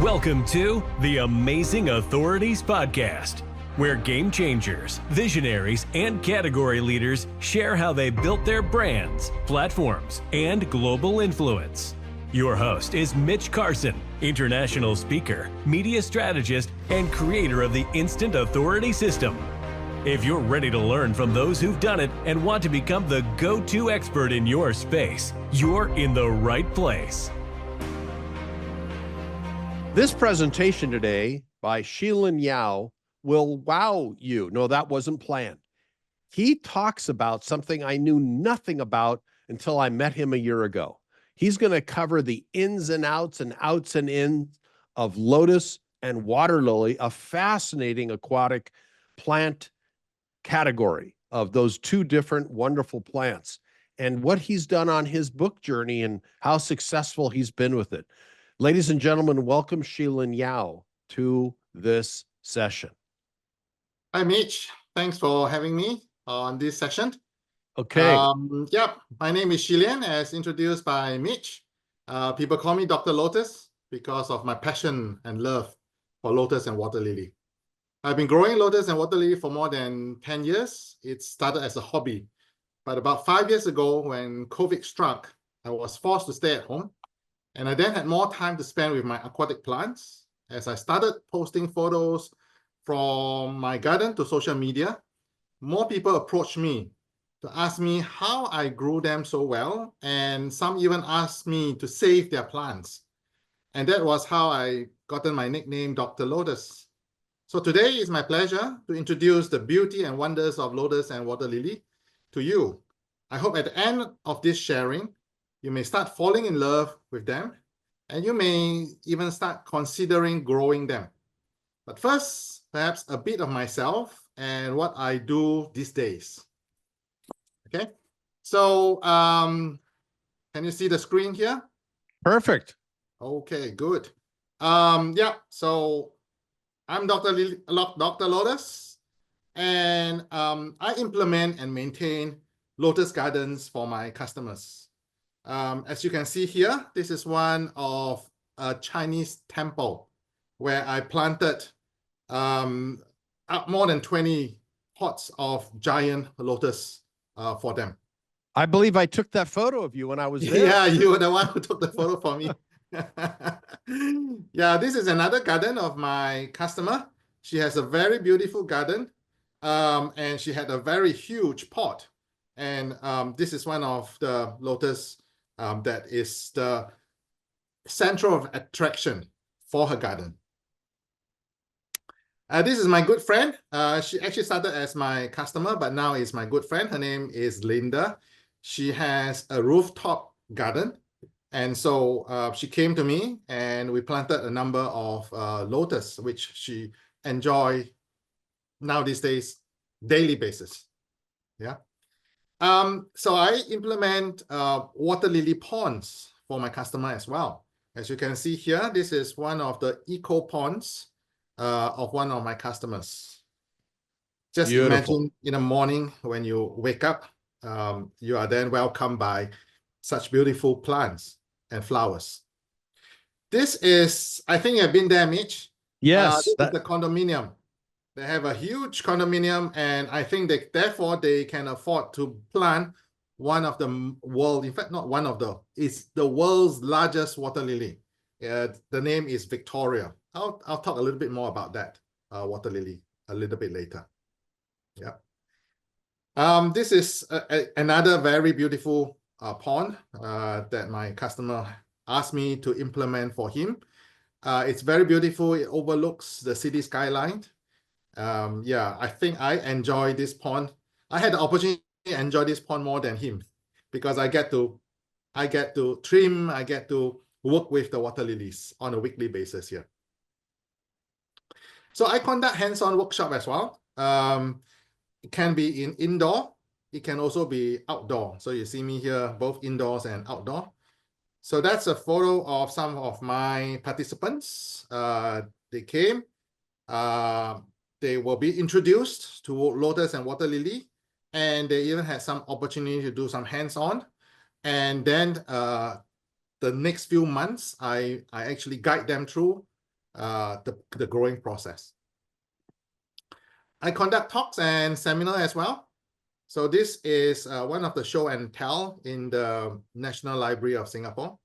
Welcome to the Amazing Authorities Podcast, where game changers, visionaries, and category leaders share how they built their brands, platforms, and global influence. Your host is Mitch Carson, international speaker, media strategist, and creator of the Instant Authority System. If you're ready to learn from those who've done it and want to become the go-to expert in your space, you're in the right place. This presentation today by Shih Lien Yao will wow you. No, that wasn't planned. He talks about something I knew nothing about until I met him a year ago. He's going to cover the ins and outs and ins of Lotus and water lily, a fascinating aquatic plant category of those two different wonderful plants, and what he's done on his book journey and how successful he's been with it. Ladies and gentlemen, welcome Shih Lien Yao to this session. Hi, Mitch. Thanks for having me on this session. Okay. My name is Shih Lien, as introduced by Mitch. People call me Dr. Lotus because of my passion and love for lotus and water lily. I've been growing lotus and water lily for more than 10 years. It started as a hobby, but about 5 years ago, when COVID struck, I was forced to stay at home. And I then had more time to spend with my aquatic plants. As I started posting photos from my garden to social media, more people approached me to ask me how I grew them so well, and some even asked me to save their plants. And that was how I gotten my nickname, Dr. Lotus. So today is my pleasure to introduce the beauty and wonders of lotus and water lily to you. I hope at the end of this sharing, you may start falling in love with them, and you may even start considering growing them. But first, perhaps a bit of myself and what I do these days. Okay, so can you see the screen here? Perfect. Okay, good. So I'm Dr. Lotus, and I implement and maintain lotus gardens for my customers. As you can see here, this is one of a Chinese temple where I planted more than 20 pots of giant lotus for them. I believe I took that photo of you when I was there. Yeah, you were the one who took the photo for me. Yeah, this is another garden of my customer. She has a very beautiful garden, and she had a very huge pot. And this is one of the lotus that is the center of attraction for her garden. This is my good friend. She actually started as my customer, but now is my good friend. Her name is Linda. She has a rooftop garden. And so she came to me and we planted a number of lotus, which she enjoy now these days, daily basis. Yeah. So I implement water lily ponds for my customer as well. As you can see here, this is one of the eco ponds of one of my customers. Just Beautiful. Imagine in the morning when you wake up, you are then welcomed by such beautiful plants and flowers. This is, I think you've been there, Mitch. Yes. This is the condominium. They have a huge condominium, and I think therefore they can afford to plant one of the world, in fact, not one of the, it's the world's largest water lily. The name is Victoria. I'll talk a little bit more about that water lily a little bit later. Yeah. This is another very beautiful pond that my customer asked me to implement for him. It's very beautiful. It overlooks the city skyline. I think I enjoy this pond. I had the opportunity to enjoy this pond more than him because I get to trim, I get to work with the water lilies on a weekly basis here. So I conduct hands-on workshop as well. It can be indoor. It can also be outdoor. So you see me here, both indoors and outdoor. So that's a photo of some of my participants. They came. They will be introduced to lotus and water lily, and they even had some opportunity to do some hands-on. And then the next few months, I actually guide them through the growing process. I conduct talks and seminar as well. So this is one of the show and tell in the National Library of Singapore.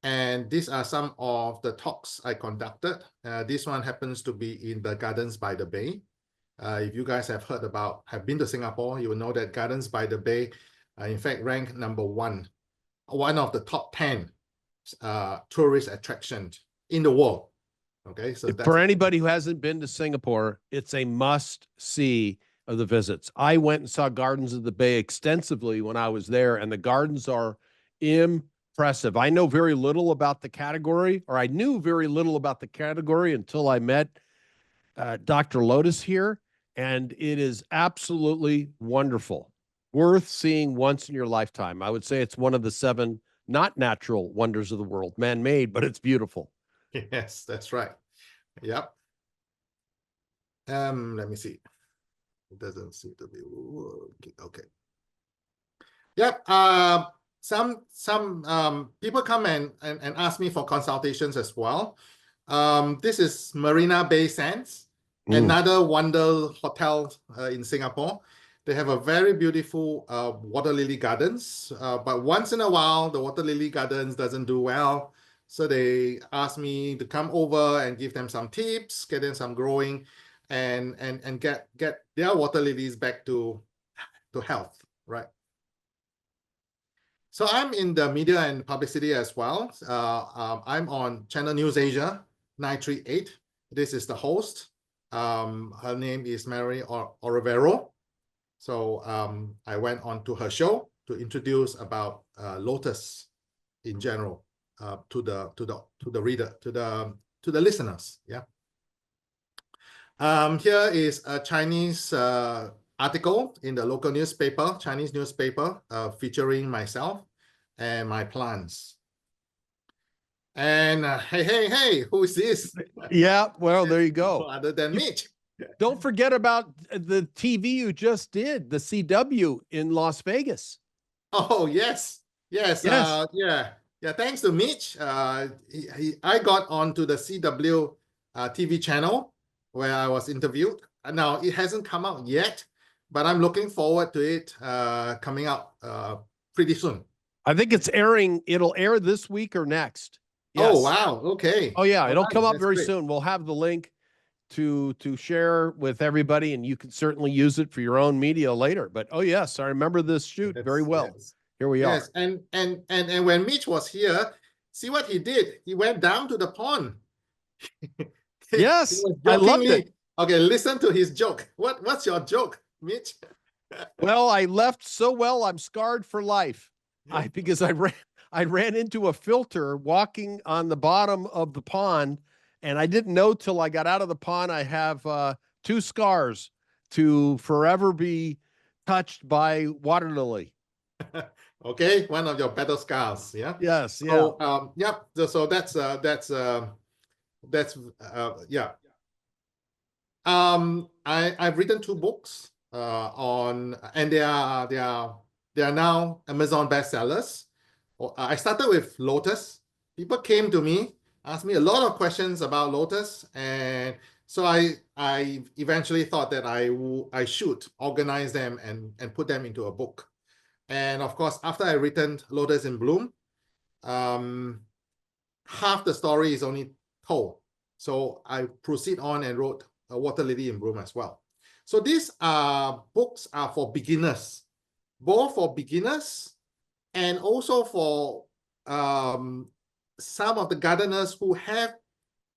And these are some of the talks I conducted. This one happens to be in the Gardens by the Bay. If you guys have been to Singapore, you will know that Gardens by the Bay, in fact, ranked number one of the top 10 tourist attractions in the world. Okay, so for anybody who hasn't been to Singapore, it's a must-see of the visits. I went and saw Gardens of the Bay extensively when I was there, and the gardens are impressive. I know very little about the category, or I knew very little about the category until I met Dr. Lotus here, and it is absolutely wonderful. Worth seeing once in your lifetime. I would say it's one of the 7 not natural wonders of the world, man-made, but it's beautiful. Yes, that's right. Yep. Let me see. It doesn't seem to be okay. Yep. Some people come and ask me for consultations as well. This is Marina Bay Sands, another wonder hotel in Singapore. They have a very beautiful water lily gardens, but once in a while the water lily gardens doesn't do well. So they asked me to come over and give them some tips, get them some growing, and get their water lilies back to health, right? So I'm in the media and publicity as well. I'm on Channel News Asia 938. This is the host. Her name is Mary Orivero. So I went on to her show to introduce about Lotus in general to the reader, to the listeners. Yeah. Here is a Chinese article in the local newspaper, Chinese newspaper, featuring myself and my plants. And hey, who is this? Yeah, well, there you go. Other than Mitch. Don't forget about the TV you just did, the CW in Las Vegas. Oh, yes. Yeah. Thanks to Mitch, I got onto the CW TV channel where I was interviewed. Now, it hasn't come out yet, but I'm looking forward to it coming out pretty soon. I think it's airing. It'll air this week or next. Yes. Oh, wow. Okay. Oh, yeah. It'll come up very great. soon. We'll have the link to share with everybody, and you can certainly use it for your own media later. But oh yes, I remember this shoot very well. Yes. Here we are. And when Mitch was here, see what he did? He went down to the pond. Yes, I loved it. Okay, listen to his joke. What's your joke, Mitch? Well, I left so well, I'm scarred for life. Because I ran into a filter walking on the bottom of the pond, and I didn't know till I got out of the pond I have 2 scars to forever be touched by water lily. Okay, one of your battle scars. Yeah. Yes. So, yeah. Yep. So that's yeah. I've written 2 books and they are now Amazon bestsellers. I started with Lotus. People came to me, asked me a lot of questions about Lotus, and so I eventually thought that I should organize them and put them into a book. And of course, after I written Lotus in Bloom, half the story is only told. So I proceed on and wrote a Water Lily in Bloom as well. So these books are for beginners, both for beginners and also for some of the gardeners who have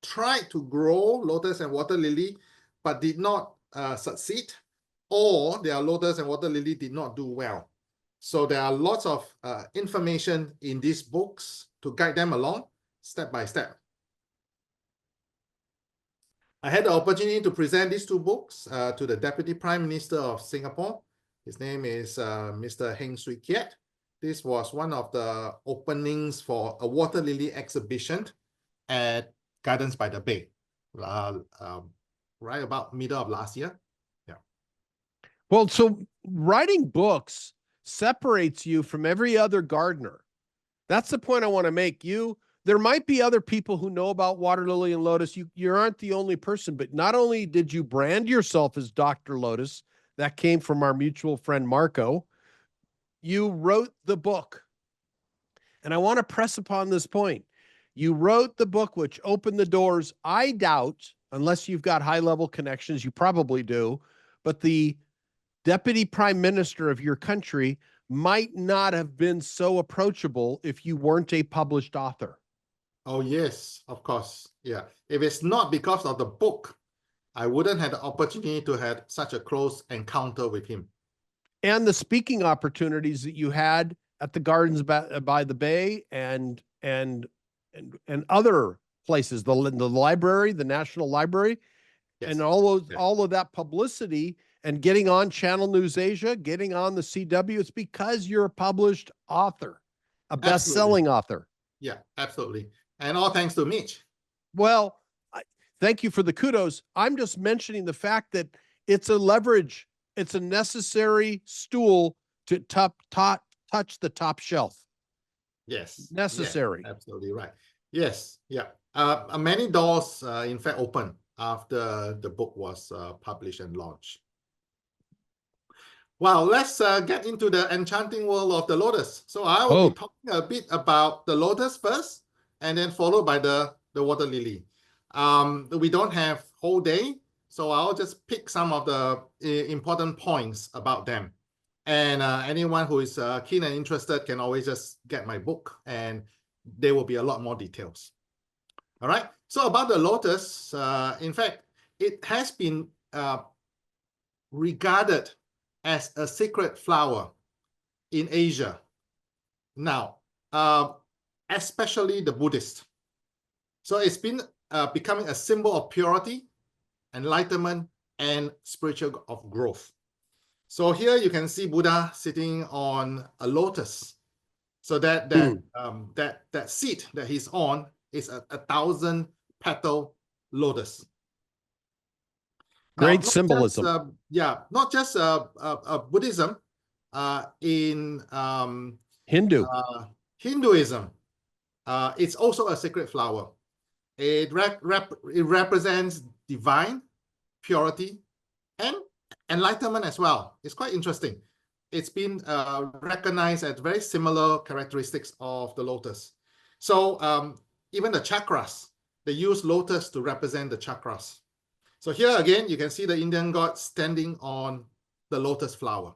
tried to grow lotus and water lily but did not succeed, or their lotus and water lily did not do well. So there are lots of information in these books to guide them along step by step. I had the opportunity to present these 2 books to the Deputy Prime Minister of Singapore. His name is Mr. Heng Swee Keat. This was one of the openings for a water lily exhibition at Gardens by the Bay, right about middle of last year. Yeah. Well, so writing books separates you from every other gardener. That's the point I want to make. You there might be other people who know about water lily and lotus. You aren't the only person, but not only did you brand yourself as Dr. Lotus, that came from our mutual friend Marco, you wrote the book. And I want to press upon this point. You wrote the book, which opened the doors. I doubt, unless you've got high-level connections, you probably do, but the deputy prime minister of your country might not have been so approachable if you weren't a published author. Oh, yes, of course. Yeah. If it's not because of the book, I wouldn't have the opportunity to have such a close encounter with him. And the speaking opportunities that you had at the gardens by the bay and other places, the library, the National Library, Yes. and all of that publicity and getting on Channel News Asia, getting on the CW. It's because you're a published author, a best-selling author. Yeah, absolutely. And all thanks to Mitch. Well, thank you for the kudos. I'm just mentioning the fact that it's a leverage. It's a necessary stool to touch the top shelf. Yes. Necessary. Yes, absolutely right. Yes. Yeah. Many doors, in fact, opened after the book was published and launched. Wow, let's get into the enchanting world of the lotus. So I will be talking a bit about the lotus first, and then followed by the water lily. We don't have whole day, so I'll just pick some of the important points about them. And anyone who is keen and interested can always just get my book, and there will be a lot more details. All right. So about the lotus, in fact, it has been regarded as a sacred flower in Asia. Now, especially the Buddhist. So it's been becoming a symbol of purity, enlightenment, and spiritual of growth. So here you can see Buddha sitting on a lotus. So that seat that he's on is a 1,000-petal lotus. Great symbolism. Not just Buddhism. In Hinduism, it's also a sacred flower. It represents divine purity and enlightenment as well. It's quite interesting. It's been recognized as very similar characteristics of the lotus. So even the chakras, they use lotus to represent the chakras. So here again, you can see the Indian god standing on the lotus flower.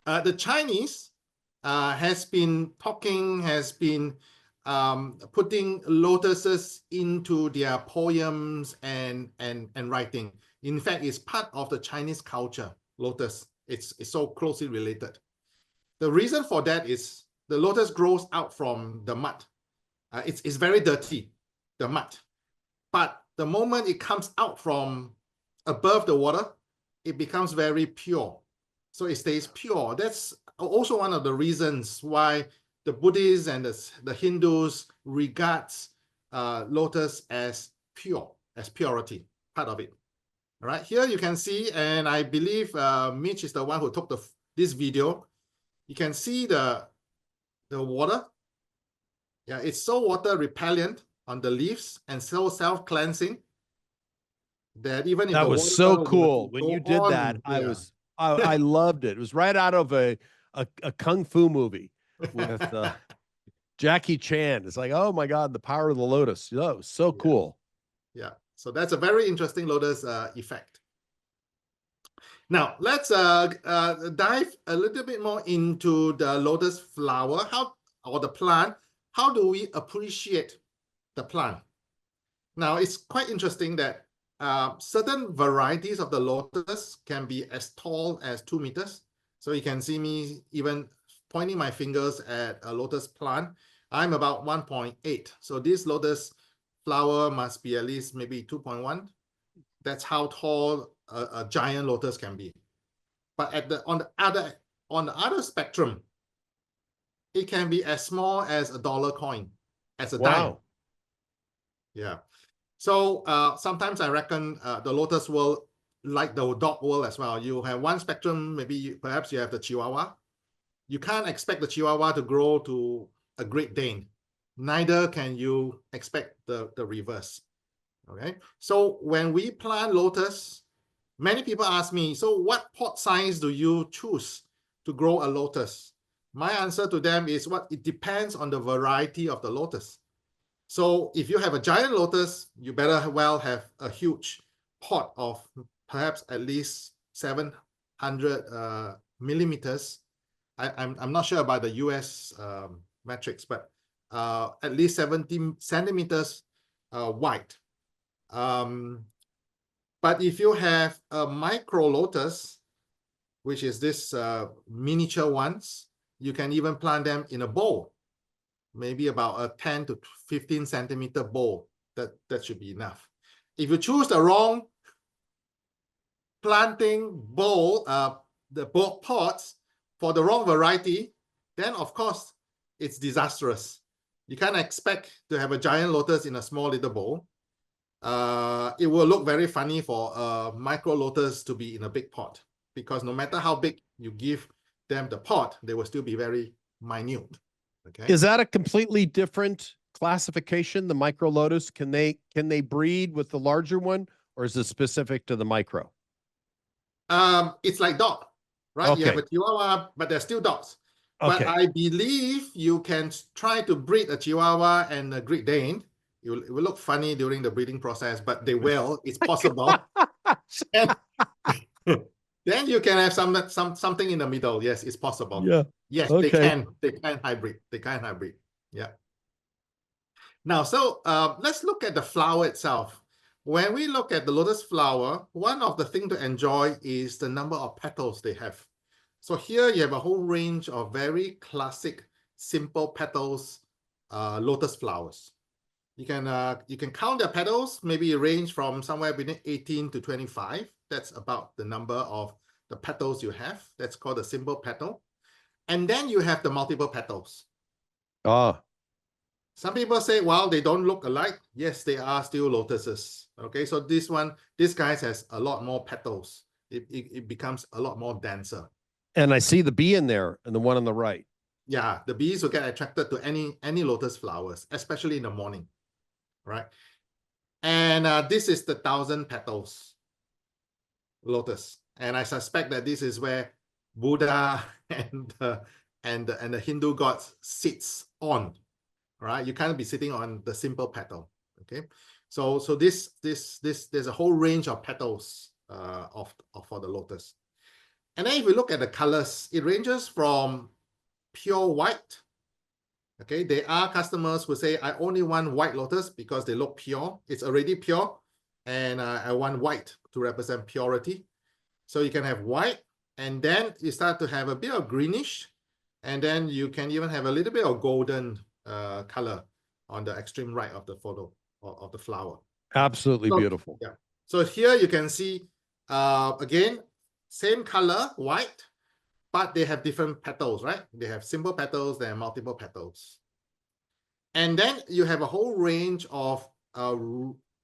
The Chinese has been putting lotuses into their poems and writing. In fact, it's part of the Chinese culture, lotus. It's so closely related. The reason for that is the lotus grows out from the mud. It's very dirty, the mud. But the moment it comes out from above the water, it becomes very pure. So it stays pure. That's also one of the reasons why the Buddhists and the Hindus regards lotus as pure, as purity, part of it. All right, here you can see, and I believe Mitch is the one who took this video. You can see the water. Yeah, it's so water repellent on the leaves and so self-cleansing that even if that was so cool when you did that. Yeah. I loved it. It was right out of a kung fu movie with Jackie Chan. It's like, oh my God, the power of the lotus. Oh, so cool. Yeah. So that's a very interesting lotus effect. Now let's dive a little bit more into the lotus flower, or the plant. How do we appreciate the plant? Now it's quite interesting that certain varieties of the lotus can be as tall as 2 meters. So you can see me even pointing my fingers at a lotus plant. I'm about 1.8. So this lotus flower must be at least maybe 2.1. That's how tall a giant lotus can be. But on the other spectrum, it can be as small as a dollar coin, as a dime. Yeah. So sometimes I reckon the lotus world, like the dog world as well, you have one spectrum, perhaps you have the Chihuahua. You can't expect the Chihuahua to grow to a Great Dane. neither can you expect the reverse. Okay, so when we plant lotus, many people ask me, so what pot size do you choose to grow a lotus? My answer to them is it depends on the variety of the lotus. So if you have a giant lotus, you better well have a huge pot of perhaps at least 700 millimeters. I'm not sure about the US metrics, but at least 70 centimeters wide. But if you have a micro lotus, which is this miniature ones, you can even plant them in a bowl, maybe about a 10 to 15 centimeter bowl. That should be enough. If you choose the wrong planting bowl, the pots for the wrong variety, then of course it's disastrous. You can't expect to have a giant lotus in a small little bowl. It will look very funny for a micro lotus to be in a big pot, because no matter how big you give them the pot, they will still be very minute. Okay. Is that a completely different classification, the micro lotus? Can they breed with the larger one, or is it specific to the micro? It's like dog, right? Okay. You have a Chihuahua, but they're still dogs. Okay. But I believe you can try to breed a Chihuahua and a Great Dane. It will look funny during the breeding process, but they will. It's possible. And then you can have something in the middle. Yes, it's possible. Yeah. Yes, Okay. They can hybrid. They can hybrid. Yeah. Now, so let's look at the flower itself. When we look at the lotus flower, one of the things to enjoy is the number of petals they have. So here you have a whole range of very classic, simple petals, lotus flowers. You can count their petals, maybe range from somewhere between 18 to 25. That's about the number of the petals you have. That's called a simple petal. And then you have the multiple petals. Some people say, well, they don't look alike. Yes, they are still lotuses. Okay, so this guy has a lot more petals. It becomes a lot more denser. And I see the bee in there and the one on the right. Yeah, the bees will get attracted to any lotus flowers, especially in the morning, right? And this is the 1,000 petals lotus. And I suspect that this is where Buddha and the Hindu gods sits on. Right, you can't be sitting on the simple petal. Okay, so there's a whole range of petals for the lotus. And then if we look at the colors, it ranges from pure white. Okay, there are customers who say, I only want white lotus because they look pure. It's already pure, and I want white to represent purity. So you can have white, and then you start to have a bit of greenish, and then you can even have a little bit of golden color on the extreme right of the photo of the flower. Absolutely beautiful. Yeah. So here you can see, again, same color, white, but they have different petals, right? They have simple petals, they have multiple petals. And then you have a whole range of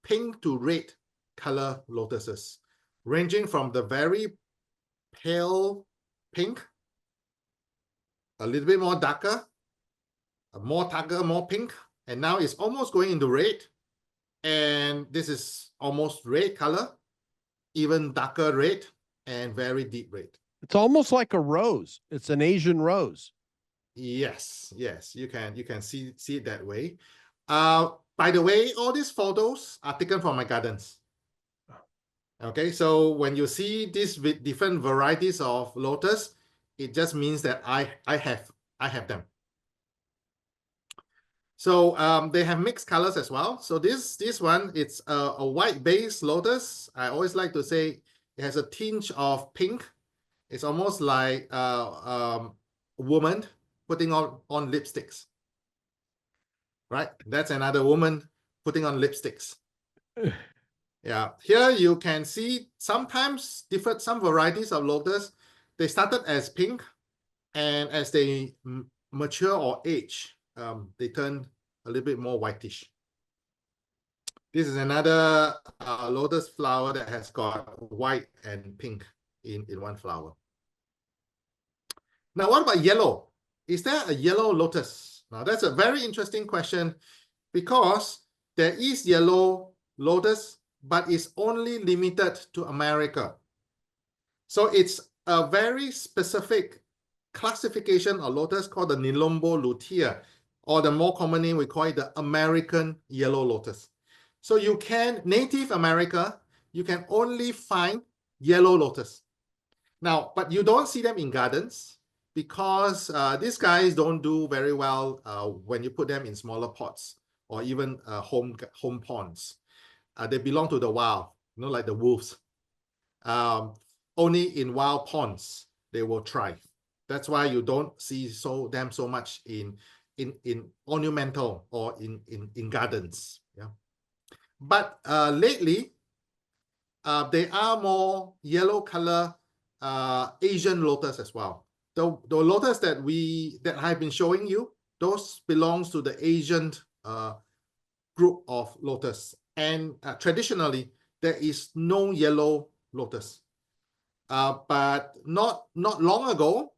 pink to red color lotuses, ranging from the very pale pink, a little bit more darker, more pink, and now it's almost going into red, and this is almost red color, even darker red, and very deep red. It's almost like a rose. It's an Asian rose. Yes, you can see it that way. By the way, all these photos are taken from my gardens. Okay, so when you see these different varieties of lotus, it just means that I have them. So they have mixed colors as well. So this one, it's a white base lotus. I always like to say it has a tinge of pink. It's almost like a woman putting on lipsticks, right? That's another woman putting on lipsticks. Yeah, here you can see sometimes some varieties of lotus, they started as pink, and as they mature or age, they turn a little bit more whitish. This is another lotus flower that has got white and pink in one flower. Now, what about yellow? Is there a yellow lotus? Now, that's a very interesting question because there is yellow lotus, but it's only limited to America. So it's a very specific classification of lotus called the Nilombo lutea, or the more common name we call it the American yellow lotus. So you can, Native America, you can only find yellow lotus. Now, but you don't see them in gardens because these guys don't do very well when you put them in smaller pots or even home ponds. They belong to the wild, like the wolves. Only in wild ponds they will thrive. That's why you don't see them so much in ornamental or in gardens. Yeah, but lately there are more yellow color Asian lotus as well. The lotus that I've been showing you, those belongs to the Asian group of lotus, and traditionally there is no yellow lotus. But not long ago,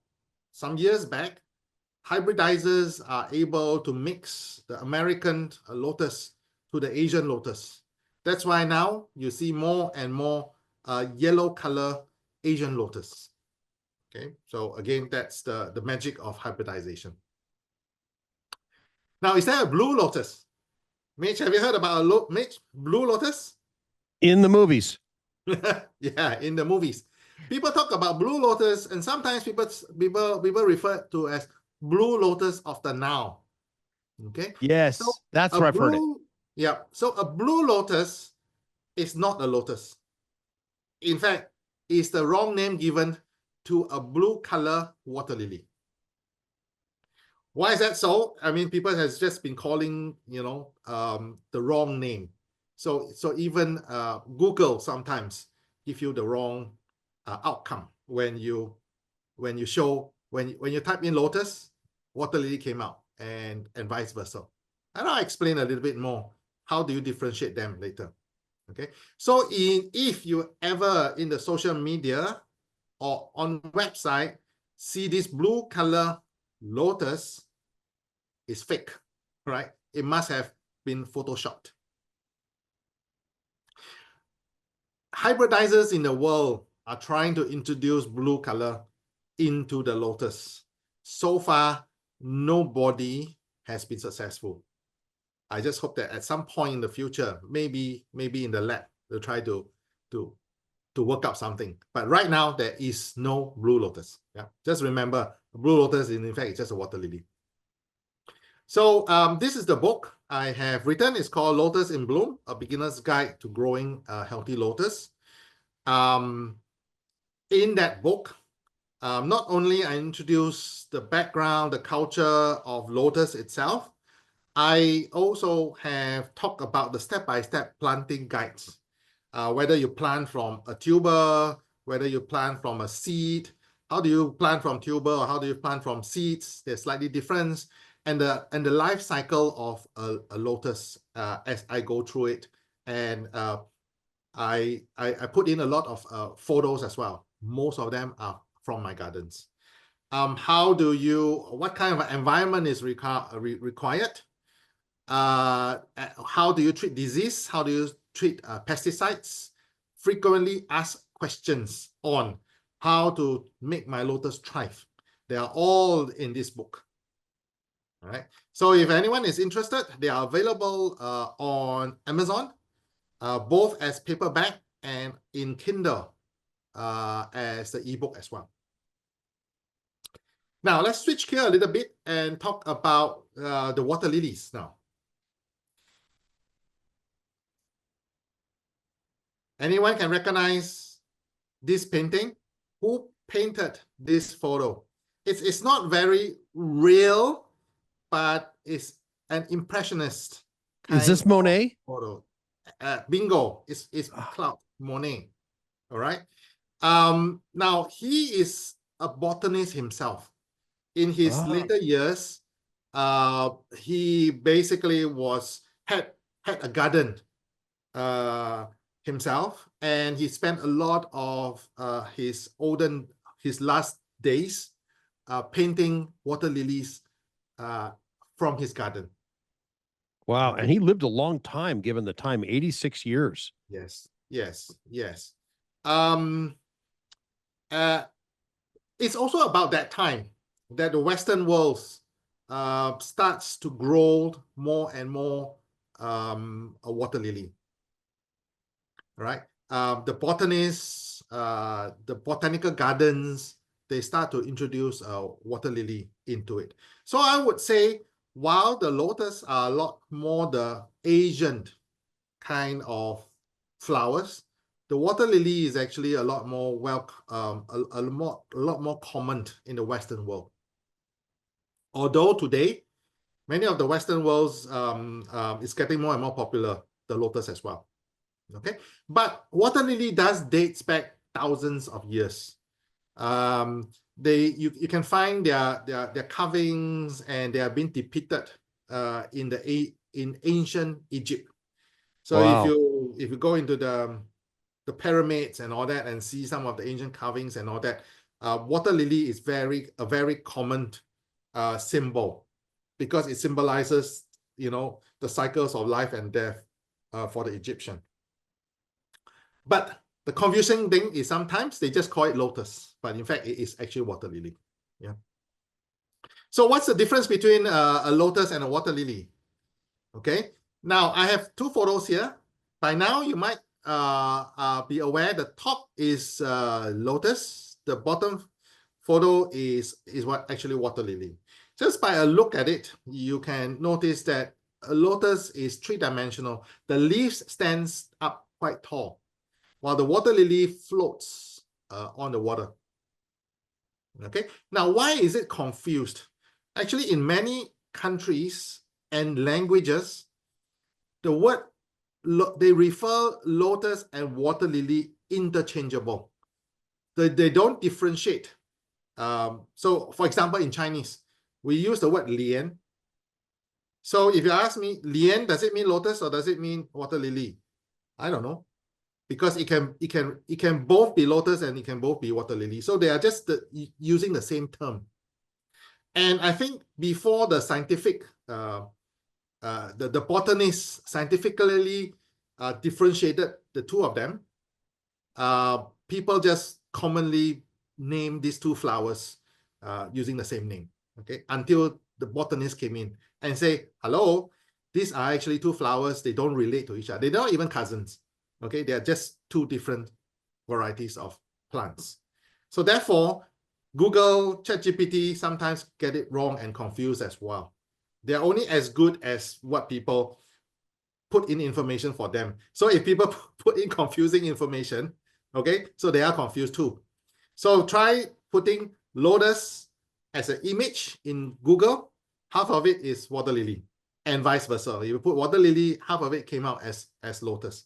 some years back, hybridizers are able to mix the American lotus to the Asian lotus. That's why now you see more and more yellow color Asian lotus. Okay, so again, that's the magic of hybridization. Now, is there a blue lotus? Mitch, have you heard about a blue lotus? In the movies. Yeah, in the movies. People talk about blue lotus, and sometimes people refer to as blue lotus of the Nile. Okay. Yes, so that's where I've heard it. Yeah. So a blue lotus is not a lotus. In fact, it's the wrong name given to a blue color water lily. Why is that so? I mean, people has just been calling, the wrong name. So even Google sometimes give you the wrong outcome when you type in lotus, water lily came out, and vice versa. And I'll explain a little bit more. How do you differentiate them later? Okay. So if you ever in the social media or on website see this blue color lotus, is fake, right? It must have been photoshopped. Hybridizers in the world are trying to introduce blue color into the lotus. So far, nobody has been successful. I just hope that at some point in the future, maybe in the lab, they'll try to work out something. But right now, there is no blue lotus. Yeah, just remember, blue lotus is in fact it's just a water lily. So this is the book I have written. It's called Lotus in Bloom, A Beginner's Guide to Growing a Healthy Lotus. In that book, not only I introduce the background, the culture of lotus itself, I also have talked about the step-by-step planting guides. Whether you plant from a tuber, whether you plant from a seed, how do you plant from tuber or how do you plant from seeds? There's slightly difference. And the life cycle of a lotus as I go through it. And I put in a lot of photos as well. Most of them are from my gardens. What kind of environment is required? How do you treat disease? How do you treat pesticides? Frequently asked questions on how to make my lotus thrive. They are all in this book. All right. So if anyone is interested, they are available on Amazon, both as paperback and in Kindle as the ebook as well. Now let's switch gear a little bit and talk about the water lilies now. Anyone can recognize this painting? Who painted this photo? It's not very real, but it's an impressionist kind Is this Monet? photo. Bingo. It's Claude Monet. All right. Now he is a botanist himself. In his later years, he basically had a garden himself, and he spent a lot of his last days painting water lilies from his garden. Wow. And he lived a long time, given the time, 86 years. Yes, yes, yes. It's also about that time that the Western world starts to grow more and more a water lily. Right? The botanists, the botanical gardens, they start to introduce water lily into it. So I would say, while the lotus are a lot more the Asian kind of flowers, the water lily is actually a lot more a lot more common in the Western world. Although today, many of the Western worlds is getting more and more popular, the lotus as well. Okay, but water lily does dates back thousands of years. You can find their carvings, and they have been depicted in ancient Egypt. So Wow. if you go into the pyramids and all that and see some of the ancient carvings and all that, water lily is a very common symbol, because it symbolizes, the cycles of life and death for the Egyptian. But the confusing thing is sometimes they just call it lotus, but in fact it is actually water lily. Yeah. So what's the difference between a lotus and a water lily? Okay. Now I have two photos here. By now you might be aware the top is lotus. The bottom photo is what actually water lily. Just by a look at it, you can notice that a lotus is three-dimensional. The leaves stands up quite tall, while the water lily floats on the water. Okay. Now, why is it confused? Actually, in many countries and languages, the word they refer lotus and water lily interchangeable. They don't differentiate. So, for example, in Chinese, we use the word lien. So, if you ask me, lien, does it mean lotus or does it mean water lily? I don't know, because it can both be lotus and it can both be water lily. So they are just using the same term. And I think before the scientific, the botanists scientifically differentiated the two of them, people just commonly name these two flowers using the same name. Okay, until the botanists came in and say, hello, these are actually two flowers. They don't relate to each other. They're not even cousins. Okay, they are just two different varieties of plants. So therefore, Google, ChatGPT sometimes get it wrong and confused as well. They're only as good as what people put in information for them. So if people put in confusing information, okay, so they are confused too. So try putting lotus as an image in Google. Half of it is water lily, and vice versa. If you put water lily, half of it came out as lotus.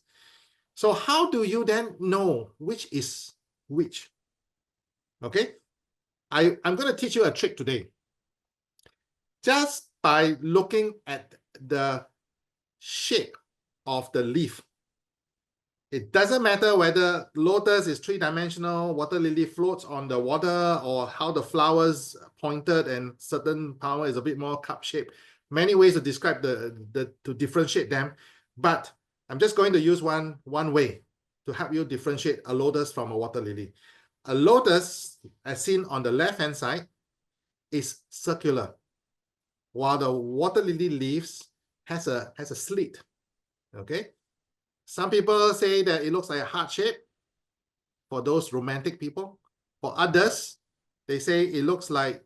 So how do you then know which is which? Okay, I'm going to teach you a trick today. Just by looking at the shape of the leaf, it doesn't matter whether lotus is three-dimensional, water lily floats on the water, or how the flowers pointed and certain power is a bit more cup-shaped. Many ways to describe to differentiate them, but I'm just going to use one way to help you differentiate a lotus from a water lily. A lotus, as seen on the left-hand side, is circular, while the water lily leaves has a slit. Okay. Some people say that it looks like a heart shape for those romantic people. For others, they say it looks like,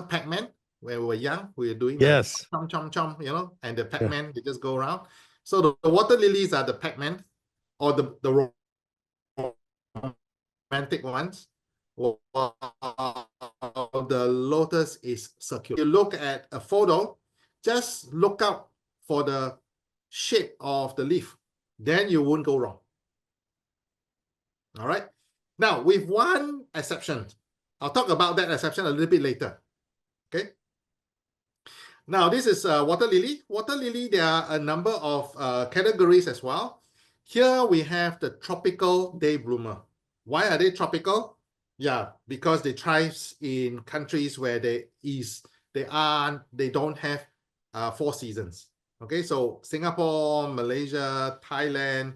Pac-Man. When we were young, we were doing the chom, chom, chom, and the Pac-Man, they just go around. So the water lilies are the Pac-Man, or the romantic ones, while the lotus is circular. You look at a photo, just look out for the shape of the leaf. Then you won't go wrong. All right. Now, with one exception, I'll talk about that exception a little bit later. Okay. Now, this is water lily. Water lily, there are a number of categories as well. Here we have the tropical day bloomer. Why are they tropical? Yeah, because they thrive in countries where they don't have 4 seasons. Okay, so Singapore, Malaysia, Thailand,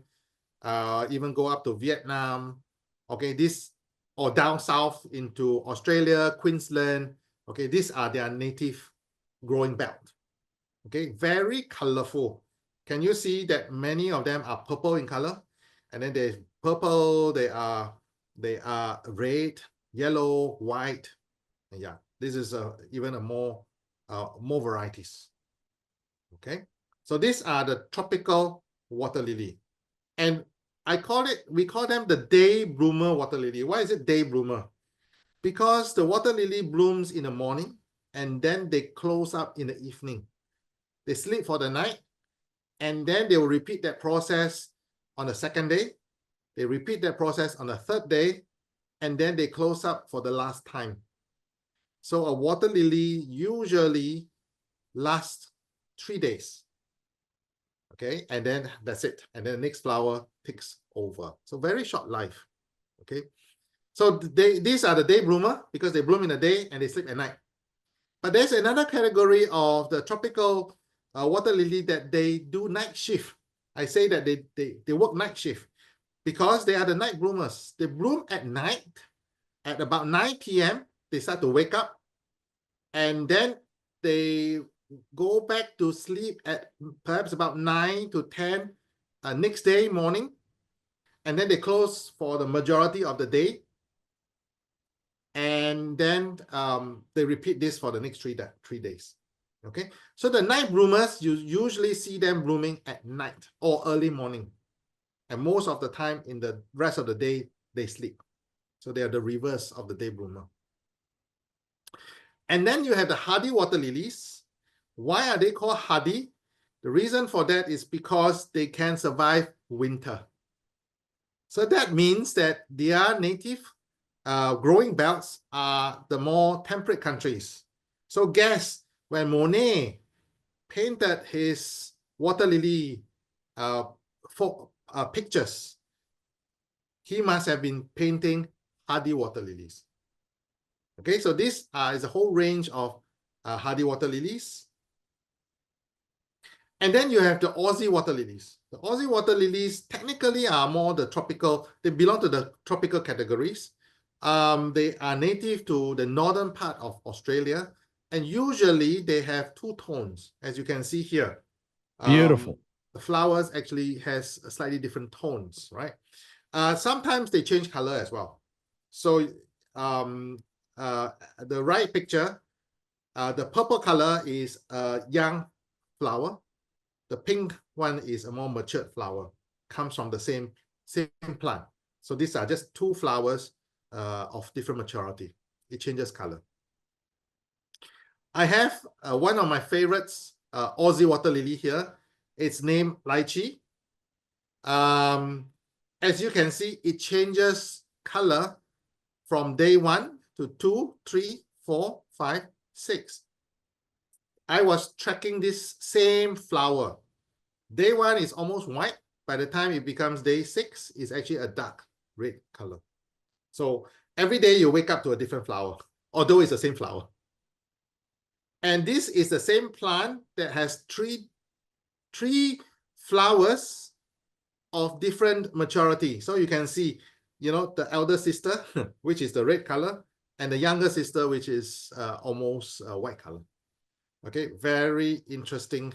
even go up to Vietnam. Okay, this or down south into Australia, Queensland. Okay, these are their native growing belt. Okay, very colorful. Can you see that many of them are purple in color? And then there's purple, they are red, yellow, white. And yeah, this is even a more varieties. Okay, so these are the tropical water lily. And we call them the day bloomer water lily. Why is it day bloomer? Because the water lily blooms in the morning and then they close up in the evening. They sleep for the night and then they will repeat that process on the second day. They repeat that process on the third day and then they close up for the last time. So a water lily usually lasts 3 days. Okay, and then that's it. And then the next flower takes over. So very short life. Okay, so these are the day bloomer because they bloom in the day and they sleep at night. But there's another category of the tropical water lily that they do night shift. I say that they work night shift because they are the night bloomers. They bloom at night at about 9 p.m. They start to wake up and then they go back to sleep at perhaps about 9 to 10 next day morning. And then they close for the majority of the day. And then they repeat this for the next 3 days. Okay, so the night bloomers, you usually see them blooming at night or early morning. And most of the time in the rest of the day, they sleep. So they are the reverse of the day bloomer. And then you have the hardy water lilies. Why are they called hardy? The reason for that is because they can survive winter. So that means that their native growing belts are the more temperate countries. So guess when Monet painted his water lily pictures, he must have been painting hardy water lilies. Okay, so this is a whole range of hardy water lilies. And then you have the Aussie water lilies. The Aussie water lilies technically are more the tropical, they belong to the tropical categories. They are native to the northern part of Australia. And usually they have 2 tones, as you can see here. Beautiful. The flowers actually has slightly different tones, right? Sometimes they change color as well. So the right picture, the purple color is a young flower. The pink one is a more matured flower, comes from the same plant. So these are just 2 flowers of different maturity. It changes color. I have one of my favorites, Aussie water lily here. It's named Lychee. As you can see, it changes color from day 1 to 2, 3, 4, 5, 6. I was tracking this same flower. Day 1 is almost white. By the time it becomes day 6, it's actually a dark red color. So every day you wake up to a different flower, although it's the same flower. And this is the same plant that has three flowers of different maturity. So you can see, you know, the elder sister, which is the red color, and the younger sister, which is almost white color. Okay, very interesting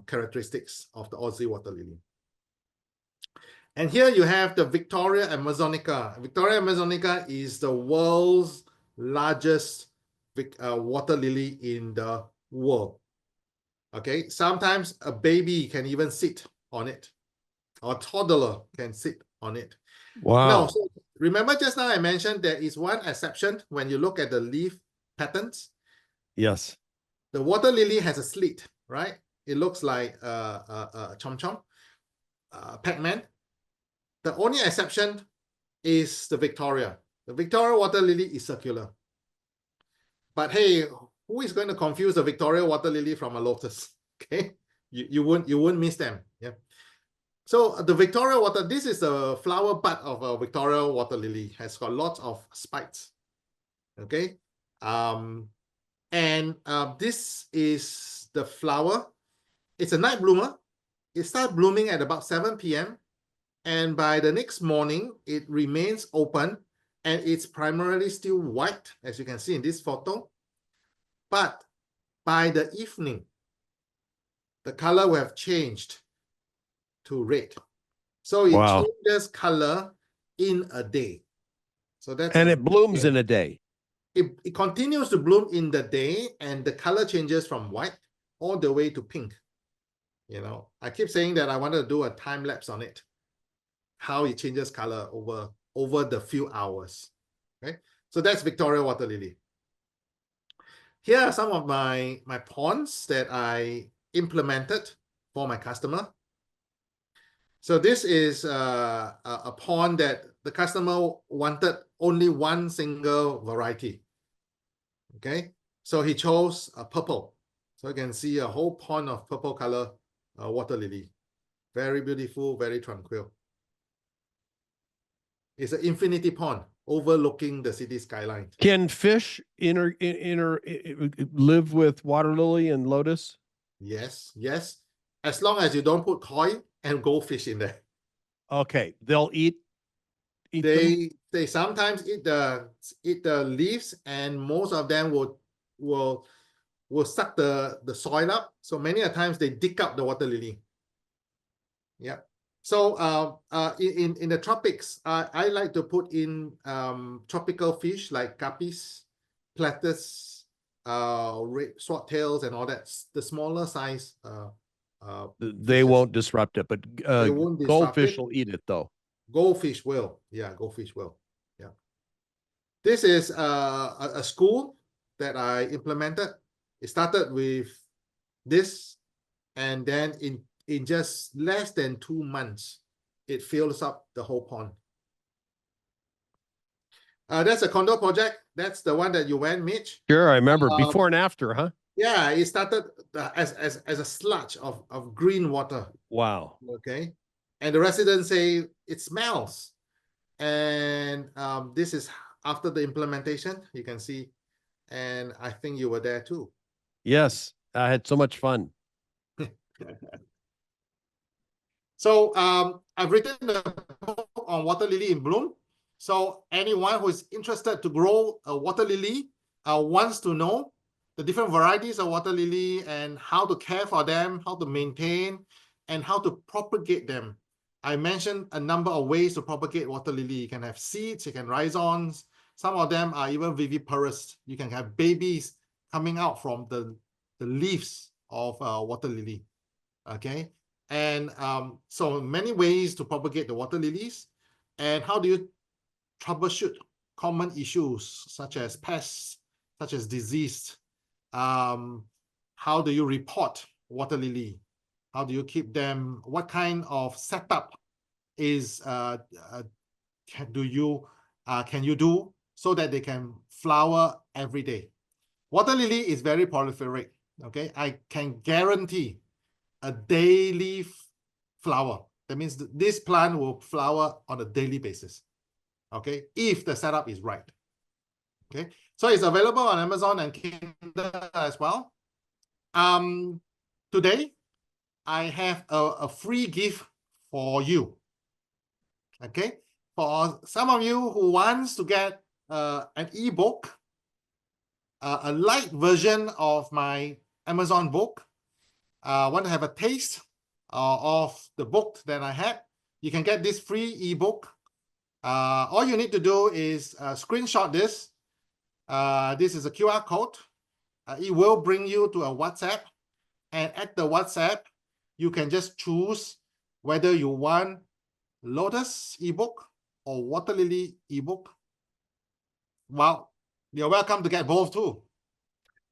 characteristics of the Aussie water lily. And here you have the Victoria Amazonica. Victoria Amazonica is the world's largest water lily in the world. Okay, sometimes a baby can even sit on it, or a toddler can sit on it. Wow. Now, so remember just now I mentioned there is one exception when you look at the leaf patterns. Yes. The water lily has a slit, right? It looks like a chom-chom, Pac-Man. The only exception is the Victoria. The Victoria water lily is circular. But hey, who is going to confuse the Victoria water lily from a lotus? Okay, you wouldn't miss them. Yeah. So the Victoria water, this is the flower bud of a Victoria water lily. Has got lots of spikes. Okay. And this is the flower. It's a night bloomer. It starts blooming at about 7 p.m. And by the next morning, it remains open and it's primarily still white, as you can see in this photo. But by the evening, the color will have changed to red. So it Wow. changes color in a day. So that's And it blooms in a day. It continues to bloom in the day, and the color changes from white all the way to pink. You know, I keep saying that I wanted to do a time lapse on it, how it changes color over the few hours. Okay, so that's Victoria water lily. Here are some of my ponds that I implemented for my customer. So this is a pond that the customer wanted only one single variety. Okay, so he chose a purple. So you can see a whole pond of purple color water lily. Very beautiful, very tranquil. It's an infinity pond overlooking the city skyline. Can fish live with water lily and lotus? Yes, yes. As long as you don't put koi and goldfish in there. Okay, they'll eat them? They sometimes eat the leaves, and most of them will suck the soil up. So many a times they dig up the water lily. Yeah. So in the tropics, I like to put in tropical fish like guppies, platters, red swordtails, and all that. The smaller size. They fishes. won't disrupt it, but They won't disrupt goldfish it. will eat it though. Goldfish will. Yeah, goldfish will. Yeah. This is a school that I implemented. It started with this, and then in just less than 2 months, it fills up the whole pond. That's a condo project. That's the one that you went, Mitch. Sure, I remember. Before and after, huh? Yeah, it started as a sludge of green water. Wow. Okay. And the residents say it smells. And this is after the implementation, you can see. And I think you were there too. Yes, I had so much fun. So I've written a book on water lily in bloom. So anyone who is interested to grow a water lily wants to know the different varieties of water lily and how to care for them, how to maintain, and how to propagate them. I mentioned a number of ways to propagate water lily. You can have seeds, you can rhizomes. Some of them are even viviparous. You can have babies coming out from the leaves of water lily. Okay. And so many ways to propagate the water lilies. And how do you troubleshoot common issues such as pests, such as disease? How do you report water lily? How do you keep them? What kind of setup is can you do so that they can flower every day? Water lily is very proliferate. Okay, I can guarantee a daily flower. That means this plant will flower on a daily basis. Okay, if the setup is right. Okay, so it's available on Amazon and Kindle as well. Today I have a free gift for you. Okay, for some of you who wants to get an ebook, a light version of my Amazon book, want to have a taste of the book that I had, you can get this free ebook. All you need to do is screenshot this. This is a QR code. It will bring you to a WhatsApp. And at the WhatsApp, you can just choose whether you want Lotus ebook or Water Lily ebook. Well, you're welcome to get both too.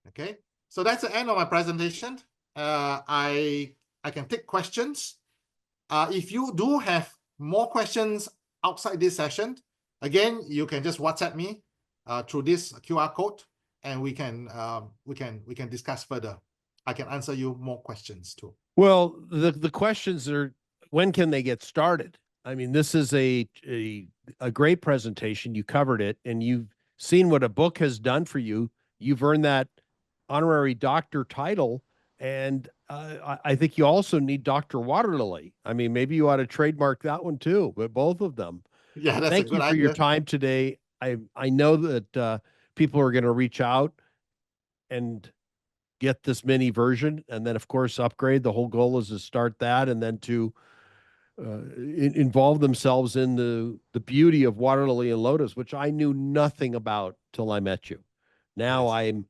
Okay, so that's the end of my presentation. I can take questions. If you do have more questions outside this session, again, you can just WhatsApp me through this QR code, and we can discuss further. I can answer you more questions too. Well, the questions are, when can they get started? I mean, this is a great presentation. You covered it, and you've seen what a book has done for you. You've earned that honorary doctor title. And I think you also need Dr. Waterlily. I mean, maybe you ought to trademark that one too, but both of them. Yeah, that's a Thank good you for your idea. time today. I know that people are going to reach out and get this mini version, and then of course upgrade. The whole goal is to start that, and then to involve themselves in the beauty of water lily and lotus, which I knew nothing about till I met you. Now Yes. I'm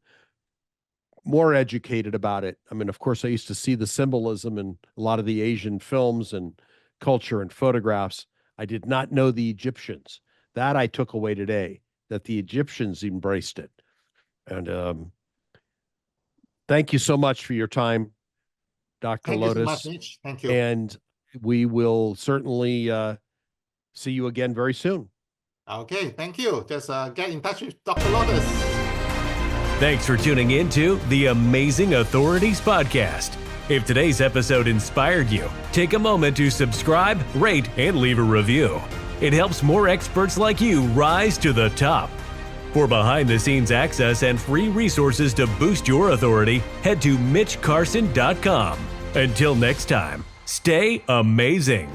more educated about it. I mean, of course, I used to see the symbolism in a lot of the Asian films and culture and photographs. I did not know the Egyptians. That I took away today, that the Egyptians embraced it. And thank you so much for your time, Dr. Thank you so much, Lotus. Mitch. Thank you. And we will certainly see you again very soon. Okay, thank you. Just get in touch with Dr. Lotus. Thanks for tuning in to the Amazing Authorities Podcast. If today's episode inspired you, take a moment to subscribe, rate, and leave a review. It helps more experts like you rise to the top. For behind-the-scenes access and free resources to boost your authority, head to mitchcarson.com. Until next time, stay amazing.